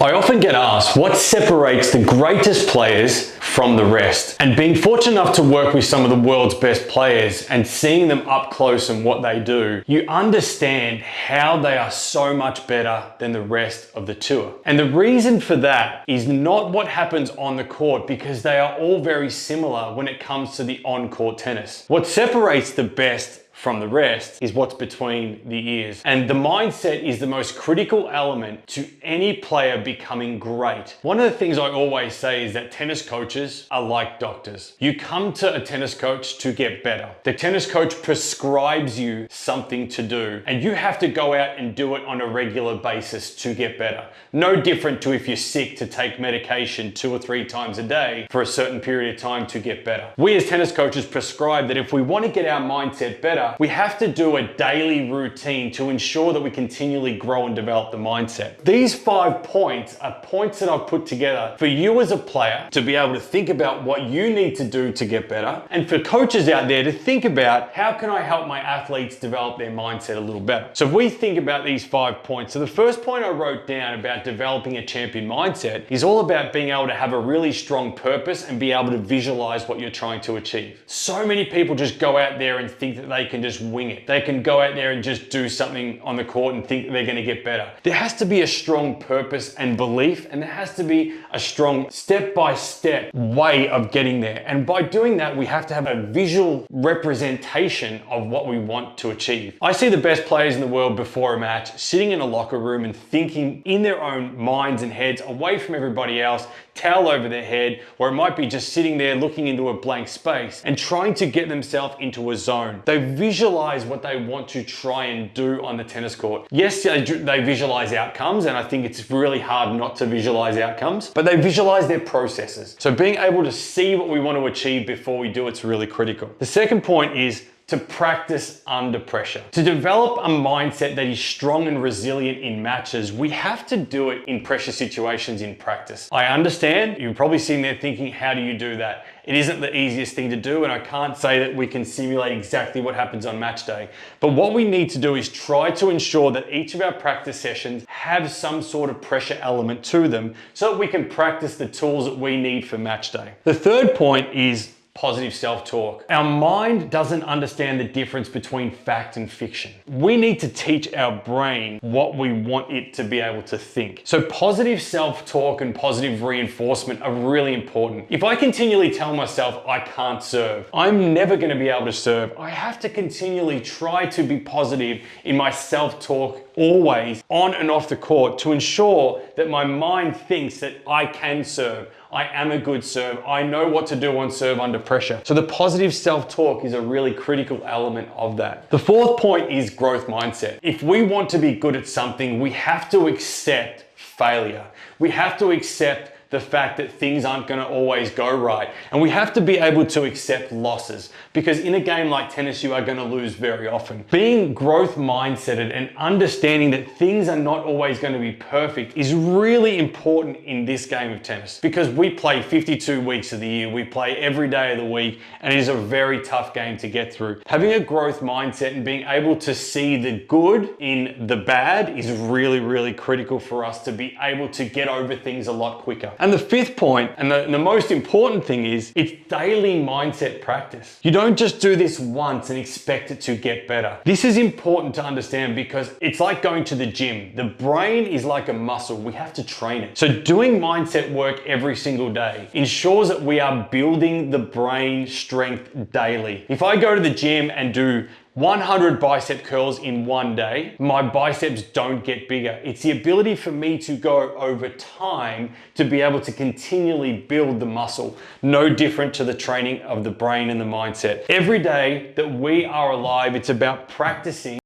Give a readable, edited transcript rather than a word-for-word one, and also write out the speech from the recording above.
I often get asked what separates the greatest players from the rest. And being fortunate enough to work with some of the world's best players and seeing them up close and what they do, you understand how they are so much better than the rest of the tour. And the reason for that is not what happens on the court, because they are all very similar when it comes to the on-court tennis. What separates the best from the rest is what's between the ears. And the mindset is the most critical element to any player becoming great. One of the things I always say is that tennis coaches are like doctors. You come to a tennis coach to get better. The tennis coach prescribes you something to do, and you have to go out and do it on a regular basis to get better. No different to if you're sick to take medication 2 or 3 times a day for a certain period of time to get better. We as tennis coaches prescribe that if we want to get our mindset better, we have to do a daily routine to ensure that we continually grow and develop the mindset. These 5 points are points that I've put together for you as a player to be able to think about what you need to do to get better, and for coaches out there to think about how can I help my athletes develop their mindset a little better. So if we think about these 5 points, so the first point I wrote down about developing a champion mindset is all about being able to have a really strong purpose and be able to visualize what you're trying to achieve. So many people just go out there and think that they can just wing it. They can go out there and just do something on the court and think that they're going to get better. There has to be a strong purpose and belief, and there has to be a strong step-by-step way of getting there. And by doing that, we have to have a visual representation of what we want to achieve. I see the best players in the world before a match sitting in a locker room and thinking in their own minds and heads, away from everybody else, towel over their head, or it might be just sitting there looking into a blank space and trying to get themselves into a zone. They visualize what they want to try and do on the tennis court. Yes, they visualize outcomes, and I think it's really hard not to visualize outcomes, but they visualize their processes. So being able to see what we want to achieve before we do it's really critical. The second point is to practice under pressure. To develop a mindset that is strong and resilient in matches, we have to do it in pressure situations in practice. I understand, you're probably sitting there thinking, how do you do that? It isn't the easiest thing to do, and I can't say that we can simulate exactly what happens on match day. But what we need to do is try to ensure that each of our practice sessions have some sort of pressure element to them so that we can practice the tools that we need for match day. The third point is positive self-talk. Our mind doesn't understand the difference between fact and fiction. We need to teach our brain what we want it to be able to think. So positive self-talk and positive reinforcement are really important. If I continually tell myself I can't serve, I'm never going to be able to serve. I have to continually try to be positive in my self-talk always on and off the court to ensure that my mind thinks that I can serve. I am a good serve. I know what to do on serve under pressure. So the positive self-talk is a really critical element of that. The fourth point is growth mindset. If we want to be good at something, we have to accept failure. We have to accept the fact that things aren't going to always go right. And we have to be able to accept losses, because in a game like tennis, you are going to lose very often. Being growth mindseted and understanding that things are not always going to be perfect is really important in this game of tennis, because we play 52 weeks of the year. We play every day of the week, and it is a very tough game to get through. Having a growth mindset and being able to see the good in the bad is really, really critical for us to be able to get over things a lot quicker. And the fifth point, and the most important thing, is it's daily mindset practice. You don't just do this once and expect it to get better. This is important to understand because it's like going to the gym. The brain is like a muscle. We have to train it. So doing mindset work every single day ensures that we are building the brain strength daily. If I go to the gym and do 100 bicep curls in one day, my biceps don't get bigger. It's the ability for me to go over time to be able to continually build the muscle. No different to the training of the brain and the mindset. Every day that we are alive, it's about practicing